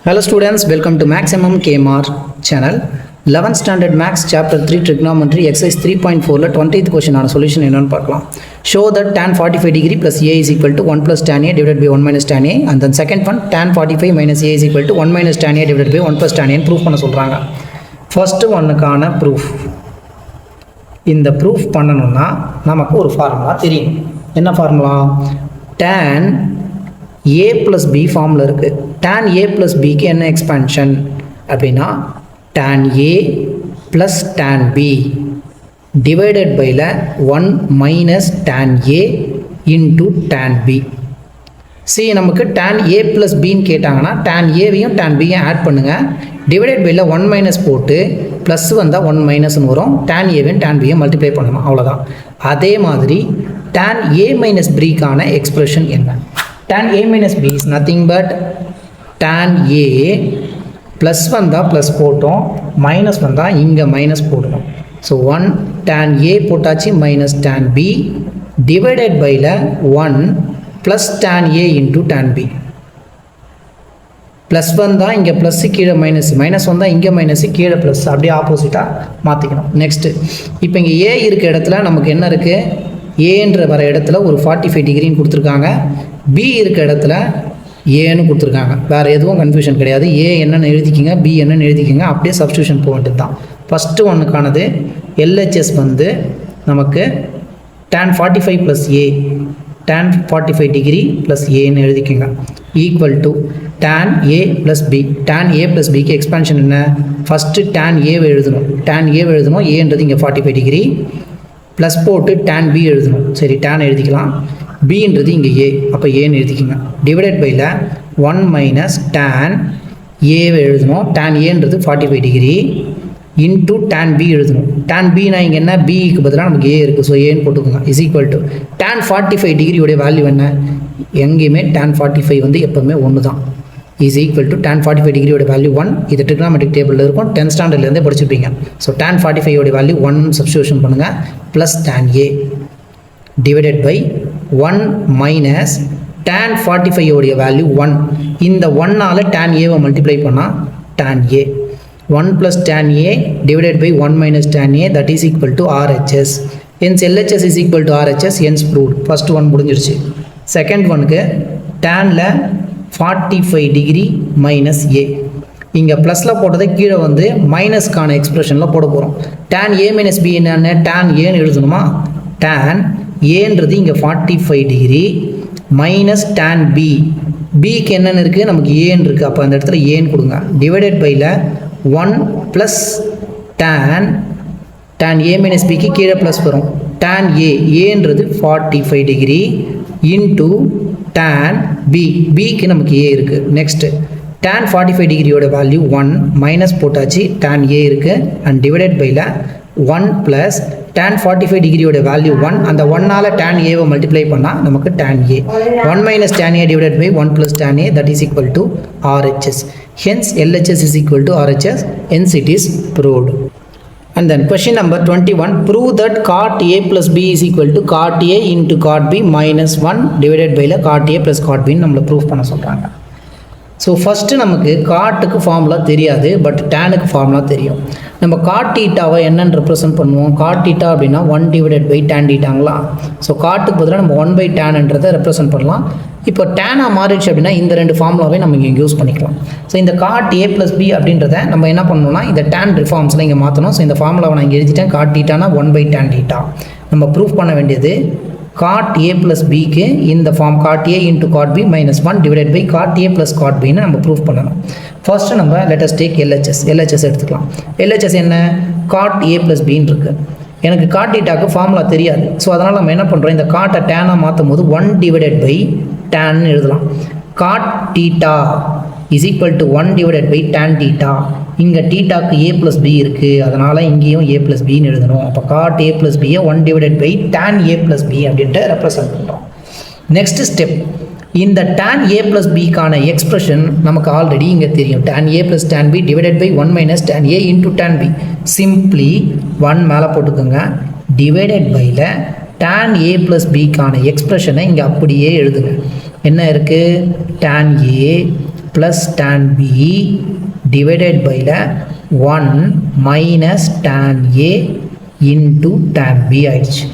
Hello students, welcome to Maximum KMR channel. 11th standard max chapter 3 trigonometry exercise 3.4 la 20th question ஆன solution என்னன்னு பார்க்கலாம். Show that tan 45 degree plus a is equal to 1 plus tan a divided by 1 minus tan a, and then second one tan 45 minus a is equal to 1 minus tan a divided by 1 plus tan a proof பண்ண சொல்றாங்க. First ஒன்னுக்கான proof. இந்த proof பண்ணனும்னா நமக்கு ஒரு formula தெரியும். என்ன formula? tan a plus b formula இருக்கு. tan a plus b க்கு என்ன எக்ஸ்பான்ஷன் அப்படின்னா tan a plus tan b divided by 1 minus tan a into tan b. See, நமக்கு tan a plus b ன்னு கேட்டாங்கன்னா tan a வையும் tan b யும் add பண்ணுங்க, divided by 1 minus போட்டு ப்ளஸ் வந்தால் 1 மைனஸ்னு வரும், tan a வையும் tan b யும் மல்டிப்ளை பண்ணணும், அவ்வளோதான். அதே மாதிரி tan a minus b க்கான எக்ஸ்பிரஷன் என்ன? tan a minus b is nothing but tan a plus வந்தால் ப்ளஸ் போட்டோம், மைனஸ் வந்தால் இங்கே மைனஸ் போடணும். ஸோ 1 tan a போட்டாச்சு மைனஸ் tan b டிவைடட் பையில் 1 plus tan a into tan b. Plus வந்தால் இங்கே ப்ளஸ்ஸு கீழே மைனஸ், மைனஸ் வந்தால் இங்கே மைனஸு கீழே ப்ளஸ், அப்படியே ஆப்போசிட்டாக மாற்றிக்கணும். நெக்ஸ்ட்டு இப்போ இங்கே ஏ இருக்க இடத்துல நமக்கு என்ன இருக்குது? ஏன்ற வர இடத்துல ஒரு 45 டிகிரின்னு கொடுத்துருக்காங்க, பி இருக்க இடத்துல ஏன்னு கொடுத்துருக்காங்க. வேறு எதுவும் கன்ஃபியூஷன் கிடையாது. ஏ என்னென்னு எழுதிக்கிங்க, பி என்னென்னு எழுதிக்கிங்க, அப்படியே சப்ஸ்டியூஷன் போக வேண்டியது தான். ஃபஸ்ட்டு ஒன்றுக்கானது எல்ஹெச்எஸ் வந்து நமக்கு tan 45 plus A, tan 45 degree plus ஏன்னு எழுதிக்கிங்க, equal to tan a plus B. tan a plus பிக்கு எக்ஸ்பான்ஷன் என்ன? ஃபஸ்ட்டு tan ஏவை எழுதணும், ஏன்றது இங்கே 45 டிகிரி ப்ளஸ் போட்டு tan b எழுதணும். சரி, tan எழுதிக்கலாம், bன்றது இங்கே a, அப்போ ஏன்னு எழுதிக்கோங்க, டிவைடட் பையில் 1 மைனஸ் tan ஏவை எழுதணும், tan ஏன்றது 45 டிகிரி இன்ட்டு tan b எழுதணும். tan bனா இங்கே என்ன? பிக்கு பதிலாக நமக்கு a இருக்குது, ஸோ ஏன்னு போட்டுக்கோங்க, இஸ் ஈக்குவல் டு tan 45 டிகிரியோடைய வேல்யூ என்ன? எங்கேயுமே tan 45 வந்து எப்போவுமே 1 தான், இஸ் ஈக்குவல் டு tan 45 டிகிரியோட வேல்யூ 1. இது ட்ரிக்னாமெட்ரிக் டேபிளில் இருக்கும், 10th ஸ்டாண்டர்ட்லேருந்தே படிச்சுப்பீங்க. ஸோ tan 45 வேல்யூ 1 சப்ஸ்டியூஷன் பண்ணுங்கள், plus tan a divided by 1 minus tan 45 value 1. இந்த 1ஆல் tan ஏவை மல்டிப்ளை பண்ணால் tan a, 1 plus tan a divided by 1 minus tan a, that is equal to RHS. Hence LHS is equal to RHS, hence proved. First one முடிஞ்சிருச்சு. Second ஒனுக்கு tanல 45 degree minus a, இங்கே ப்ளஸில் போட்டதை கீழே வந்து மைனஸ்க்கான எக்ஸ்பிரஷனில் போட போகிறோம். tan a மைனஸ் b என்னென்ன? tan ஏன்னு எழுதணுமா? tan ஏன்றது இங்கே 45 டிகிரி மைனஸ் tan b, பிக்கு என்னென்னு இருக்குது? நமக்கு ஏன்னு இருக்குது, அப்போ அந்த இடத்துல ஏன்னு கொடுங்க, டிவைடட் பையில் 1 ப்ளஸ் tan a மைனஸ் பிக்கு கீழே ப்ளஸ் வரும், tan ஏன்றது 45 டிகிரி இன்ட்டு tan b, பிக்கு நமக்கு a இருக்குது. நெக்ஸ்ட்டு tan 45 டிகிரியோட வேல்யூ 1 மைனஸ் போட்டாச்சு, tan a இருக்குது, அண்ட் டிவைடட் பையில் 1 ப்ளஸ் tan 45 டிகிரியோட வேல்யூ 1, அந்த 1ஆல் tan ஏவை மல்டிப்ளை பண்ணால் நமக்கு tan a, 1 minus tan a divided by 1 plus tan a, that is equal to RHS. Hence LHS is equal to RHS, hence it is proved. And then question number 21, prove that cot a plus b is equal to cot a into cot b minus 1 divided by cot a plus cot b நம்மளை proof பண்ண சொல்கிறாங்க. So first நமக்கு காட்டுக்கு formula தெரியாது, but டேனுக்கு formula தெரியும். நம்ம God டீட்டாவை என்னென்னு represent பண்ணுவோம்? காட் டீட்டா அப்படின்னா 1 டிவைடட் பை டேன் டீட்டாங்களா? ஸோ காட்டுக்கு பதிலாக நம்ம 1 பை டேன்ன்றதை ரெப்ரசென்ட் பண்ணலாம். இப்போ டேனாக மாறிடுச்சு அப்படின்னா இந்த ரெண்டு ஃபார்முலாவே நம்ம இங்கே யூஸ் பண்ணிக்கலாம். ஸோ இந்த காட் ஏ ப்ளஸ் பி அப்படின்றத நம்ம என்ன பண்ணணும்னா இந்த டேன் ரிஃபார்ம்ஸில் இங்கே மாற்றணும். ஸோ இந்த ஃபார்முலாவை நான் இங்கே எழுதிட்டேன், காட் டீட்டானா 1 பை டேன் டீட்டா. நம்ம ப்ரூஃப் பண்ண வேண்டியது cot a plus b க்கு இந்த form cot a into cot b minus 1 divided by cot a plus cot b ன்னு நம்ம ப்ரூஃப் பண்ணணும். ஃபர்ஸ்ட் நம்ம let us take LHS எடுத்துக்கலாம். LHS என்ன? cot a plus b ன்னு இருக்கு. எனக்கு cot thetaக்கு ஃபார்முலா தெரியாது, ஸோ அதனால் நம்ம என்ன பண்ணுறோம்? இந்த காட்டை டேனாக மாற்றும் போது 1 டிவைடட் பை tan எழுதலாம். cot theta is equal to 1 divided by tan theta. இங்கே டீட்டாக்கு a plus b இருக்குது, அதனால் இங்கேயும் a plus bன்னு எழுதணும். அப்போ cot a plus b 1 divided by tan a plus b அப்படின்ட்டு ரெப்ரசன்ட் பண்ணுறோம். நெக்ஸ்ட் ஸ்டெப், இந்த tan a plus bக்கான எக்ஸ்பிரஷன் நமக்கு ஆல்ரெடி இங்கே தெரியும், tan a plus tan b divided by 1 minus tan a into tan b. Simply 1 மேலே போட்டுக்கோங்க, divided பையில் tan a plus bக்கான எக்ஸ்பிரஷனை இங்கே அப்படியே எழுதுங்க. என்ன இருக்குது? tan a plus tan B divided by 1 minus tan A into tan B ஆயிடுச்சு.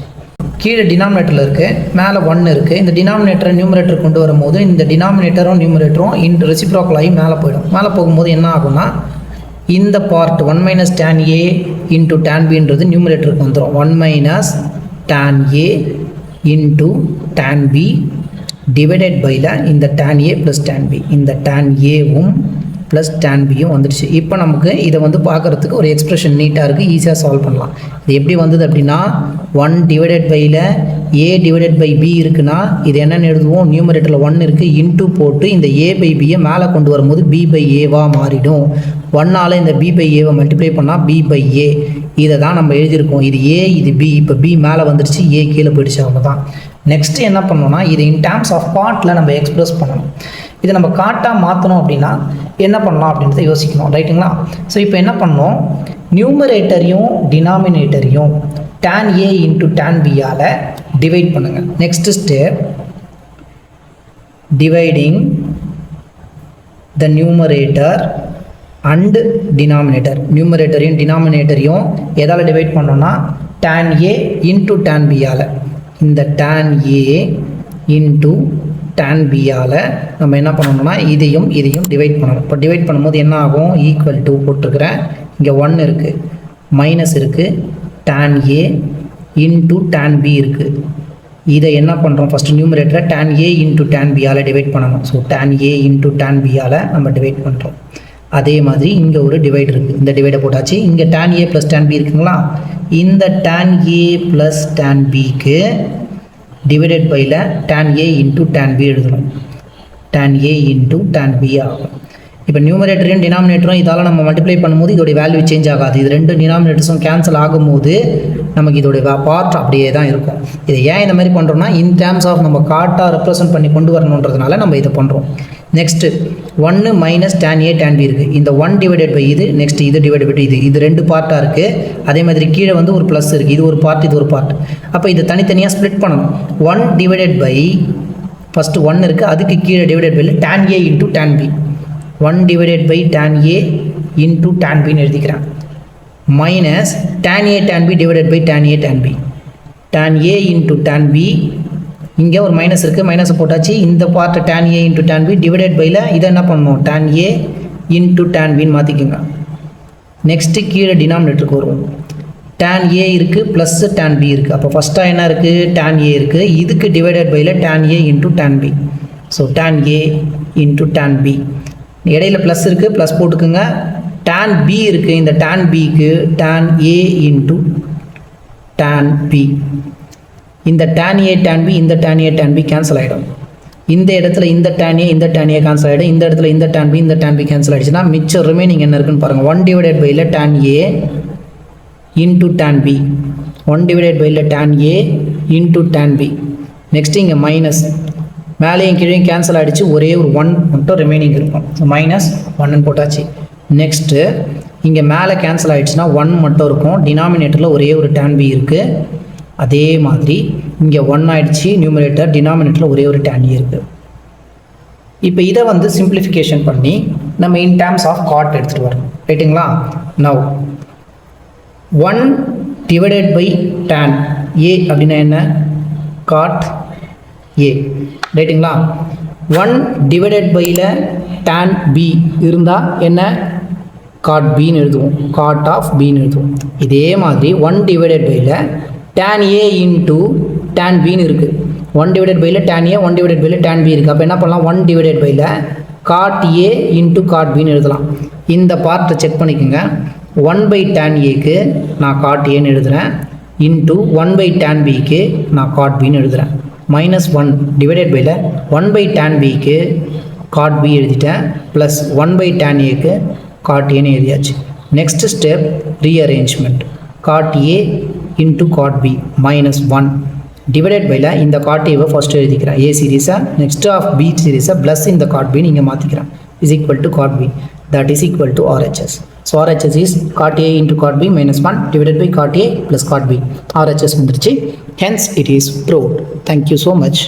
கீழே டினாமினேட்டரில் இருக்குது, மேலே 1 இருக்குது. இந்த டினாமினேட்டரை நியூமரேட்டர் கொண்டு வரும்போது இந்த டினாமினேட்டரும் நியூமரேட்டரும் ரெசிப்ரோக்கல் ஆகி மேலே போயிடும். மேலே போகும்போது என்ன ஆகும்னா இந்த part 1 minus tan A into tan Bன்றது நியூமரேட்டருக்கு வந்துடும். 1 minus tan A into tan B divided by இந்த tan A plus tan B. இந்த tan Aவும் ப்ளஸ் tan Bயும் வந்துடுச்சு. இப்போ நமக்கு இதை வந்து பார்க்குறதுக்கு ஒரு எக்ஸ்ப்ரெஷன் நீட்டாக இருக்குது, ஈஸியாக சால்வ் பண்ணலாம். இது எப்படி வந்தது அப்படின்னா 1 டிவைடட் பையில் A டிவைடட் பை B இருக்குன்னா இது என்னென்னு எழுதுவோம், நியூமரேட்டரில் 1 இருக்குது, இன்ட்டு போட்டு இந்த A பை Bயை மேலே கொண்டு வரும்போது B பை ஏவாக மாறிடும். 1ஆல் இந்த B பை ஏவை மல்டிப்ளை பண்ணால் B பை ஏ. இதை தான் நம்ம எழுதியிருக்கோம். இது A இது B. இப்போ B மேலே வந்துடுச்சு, A கீழே போயிடுச்சு, அவ்வளோதான். நெக்ஸ்ட்டு என்ன பண்ணோம்னா இது இன் டேர்ம்ஸ் ஆஃப் பார்ட்டில் நம்ம எக்ஸ்ப்ரெஸ் பண்ணணும். இதை நம்ம காட்டாக மாற்றணும் அப்படின்னா என்ன பண்ணலாம் அப்படின்றத யோசிக்கணும், ரைட்டுங்களா? ஸோ இப்போ என்ன பண்ணோம், நியூமரேட்டரையும் டினாமினேட்டரையும் tan A into tan B ஆல் டிவைட் பண்ணுங்கள். Next step, dividing the numerator and denominator. நியூமரேட்டரையும் டினாமினேட்டரையும் எதால் டிவைட் பண்ணோன்னா tan A into tan B ஆல். இந்த tan A into tan B ஆல் நம்ம என்ன பண்ணணும்னா இதையும் டிவைட் பண்ணணும். இப்போ டிவைட் பண்ணும்போது என்ன ஆகும், ஈக்குவல் டு போட்டிருக்கிறேன், இங்கே 1 இருக்குது, மைனஸ் இருக்குது, tan A into tan B இருக்குது. இதை என்ன பண்ணுறோம், ஃபஸ்ட்டு நியூமரேட்டரை tan A into tan B ஆல் டிவைட் பண்ணணும். So tan A into tan B ஆல் நம்ம டிவைட் பண்ணுறோம். அதே மாதிரி இங்கே ஒரு டிவைட் இருக்குது, இந்த டிவைடை போட்டாச்சு. இங்கே tan A plus tan B இருக்குங்களா, இந்த tan A ப்ளஸ் tan Bக்கு டிவைடட் பையில் tan A into tan B எழுதணும். tan A into tan B ஆகும். இப்போ நியூமரேட்டரையும் டினாமினேட்டரும் இதால் நம்ம மல்டிப்ளை பண்ணும்போது இதோடைய வேல்யூ சேஞ்ச் ஆகாது. இது ரெண்டு டினாமினேட்டர்ஸும் கேன்சல் ஆகும்போது நமக்கு இதோடைய பார்ட் அப்படியே தான் இருக்கும். இதை ஏன் இந்த மாதிரி பண்ணுறோம்னா இன் டேர்ம்ஸ் ஆஃப் நம்ம காட்டாக ரெப்ரசன்ட் பண்ணி கொண்டு வரணுன்றதுனால நம்ம இதை பண்ணுறோம். Next 1 minus tan A tan B இருக்குது. இந்த 1 டிவைடட் பை இது, நெக்ஸ்ட் இது டிவைட் பை இது ரெண்டு பார்ட்டாக இருக்குது. அதே மாதிரி கீழே வந்து ஒரு ப்ளஸ் இருக்குது, இது ஒரு பார்ட் இது ஒரு பார்ட். அப்போ இதை தனித்தனியாக ஸ்ப்ளிட் பண்ணணும். 1 டிவைடட் பை ஃபஸ்ட்டு 1 இருக்குது, அதுக்கு கீழே divided by tan A into tan B. 1 divided by tan A into tan Bன்னு எழுதிக்கிறேன். Minus tan A tan B divided by tan A tan B. tan A into tan B, இங்கே ஒரு minus இருக்குது, மைனஸை போட்டாச்சு. இந்த part tan A into tan B divided பையில் இதை என்ன பண்ணணும், tan A இன்ட்டு tan Bன்னு மாற்றிக்கோங்க. நெக்ஸ்ட்டு கீழே டினாமினேட்டருக்கு வருவோம். tan A இருக்குது ப்ளஸ் tan B இருக்குது. அப்போ ஃபஸ்ட்டாக என்ன இருக்குது, tan A இருக்குது, இதுக்கு டிவைடட் பையில் tan A into tan B. So tan A into tan B. இடையில ப்ளஸ் இருக்குது, ப்ளஸ் போட்டுக்குங்க. tan B இருக்குது, இந்த tan Bக்கு tan A into tan B. இந்த tan A tan B இந்த tan A tan B cancel ஆகிடும். இந்த இடத்துல இந்த tan A இந்த tan A கேன்சல் ஆகிடும். இந்த இடத்துல இந்த tan B இந்த tan B கேன்சல் ஆகிடுச்சுன்னா மிச்சம் ரிமைனிங் என்ன இருக்குன்னு பாருங்கள். 1 டிவைடட் பையில் tan A into tan B. 1 divided பையில் tan A into tan B. Next இங்கே மைனஸ், மேலேயும் கீழேயும் கேன்சல் ஆகிடுச்சு, ஒரே ஒரு 1 மட்டும் ரிமைனிங் இருக்கும். மைனஸ் 1ன்னு போட்டாச்சு. நெக்ஸ்ட்டு இங்கே மேலே கேன்சல் ஆகிடுச்சுன்னா 1 மட்டும் இருக்கும். டினாமினேட்டரில் ஒரே ஒரு tan B இருக்குது. அதே மாதிரி இங்கே 1 ஆகிடுச்சு, நியூமரேட்டர், டினாமினேட்டரில் ஒரே ஒரு tan A இருக்குது. இப்போ இதை வந்து சிம்பிளிஃபிகேஷன் பண்ணி நம்ம இன் டேர்ம்ஸ் ஆஃப் காட் எடுத்துகிட்டு வரோம், ரைட்டுங்களா? Now 1 divided by tan A அப்படின்னா என்ன, காட் A, ரைட்டுங்களா? 1 டிவைடட் பையில் tan B இருந்தால் என்ன, காட் Bன்னு எழுதுவோம், காட் ஆஃப் Bன்னு எழுதுவோம். இதே மாதிரி 1 டிவைடட் பையில் tan A இன்ட்டு tan Bன்னு இருக்குது. 1 டிவைடட் பையில் tan A, 1 டிவைடட் பையில் tan B இருக்குது. அப்போ என்ன பண்ணலாம், 1 டிவைடட் பையில் காட் A இன்ட்டு காட் Bன்னு எழுதலாம். இந்த பார்ட்டை செக் பண்ணிக்கோங்க. 1 பை tan Aக்கு நான் காட் Aன்னு எழுதுகிறேன், இன்ட்டு 1 பை tan Bக்கு நான் காட் Bன்னு எழுதுகிறேன். மைனஸ் 1 டிவைடட் பையில் 1 பை tan Bக்கு காட் B எழுதிட்டேன், ப்ளஸ் 1 பை tan Aக்கு காட் Aன்னு எழுதியாச்சு. Next step rearrangement. Cot A into cot B minus 1 divided பையில் இந்த காட் ஏவை ஃபஸ்ட்டு எழுதிக்கிறேன், A சீரீஸை, நெக்ஸ்ட் ஆஃப் B சீரீஸை ப்ளஸ் இந்த காட் B நீங்கள் மாற்றிக்கிறேன், is equal to cot B, that is equal to RHS. So RHS is cot A into cot B minus 1 divided by God A plus God B. RHS வந்துருச்சு. Hence it is proved. Thank you so much.